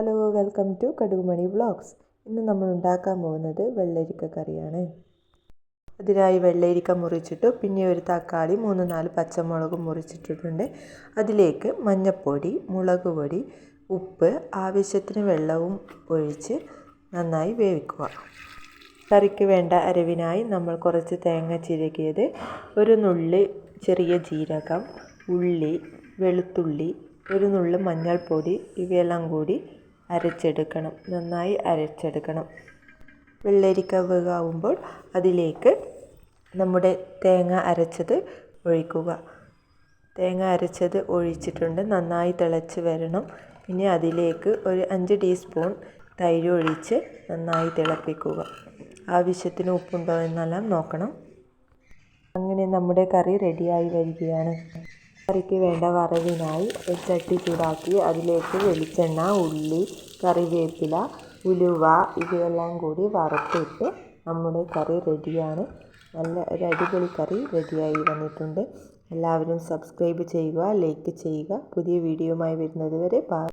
Hello, welcome to Kadukumani vlogs. ഇന്ന് നമ്മൾ ഉണ്ടാക്കാൻ പോകുന്നത് വെള്ളരിക്ക കറിയാണ്. അതിനായി വെള്ളരിക്ക മുറിച്ചിട്ടു, പിന്നെ ഒരു തക്കാളി 3-4 പച്ചമുളക് മുറിച്ചിട്ടിട്ടുണ്ട്. അതിലേക്ക് മഞ്ഞൾപ്പൊടി, മുളക് പൊടി, ഉപ്പ്, ആവശ്യത്തിന് വെള്ളവും ഒഴിച്ച് നന്നായി വേവിക്കുക. കറിക്ക് വേണ്ട അരവിനായി നമ്മൾ കുറച്ച് തേങ്ങ ചിരകിയത്, ഒരു നുള്ളി ചെറിയ ജീരകം, ഉള്ളി, വെളുത്തുള്ളി, ഒരു നുള്ളി മഞ്ഞൾപ്പൊടി ഇവയെല്ലാം കൂടി അരച്ചെടുക്കണം. നന്നായി അരച്ചെടുക്കണം. വെള്ളരിക്ക വേവാകുമ്പോൾ അതിലേക്ക് നമ്മുടെ തേങ്ങ അരച്ചത് ഒഴിക്കുക. തേങ്ങ അരച്ചത് ഒഴിച്ചിട്ടുണ്ട്. നന്നായി തിളച്ച് വരണം. പിന്നെ അതിലേക്ക് ഒരു 5 ടീസ്പൂൺ തൈര് ഒഴിച്ച് നന്നായി തിളപ്പിക്കുക. ആവശ്യത്തിന് ഉപ്പുണ്ടോ എന്നെല്ലാം നോക്കണം. അങ്ങനെ നമ്മുടെ കറി റെഡിയായി വരികയാണ്. കറിക്ക് വേണ്ട വറവിനായി ഒരു ചട്ടി ചൂടാക്കി അതിലേക്ക് വെളിച്ചെണ്ണ, ഉള്ളി, കറിവേപ്പില, ഉലുവ ഇവയെല്ലാം കൂടി വറുത്തിട്ട് നമ്മുടെ കറി റെഡിയാണ്. നല്ല ഒരു അടിപൊളി കറി റെഡിയായി വന്നിട്ടുണ്ട്. എല്ലാവരും സബ്സ്ക്രൈബ് ചെയ്യുക, ലൈക്ക് ചെയ്യുക. പുതിയ വീഡിയോയുമായി വരുന്നത് വരെ ബൈ.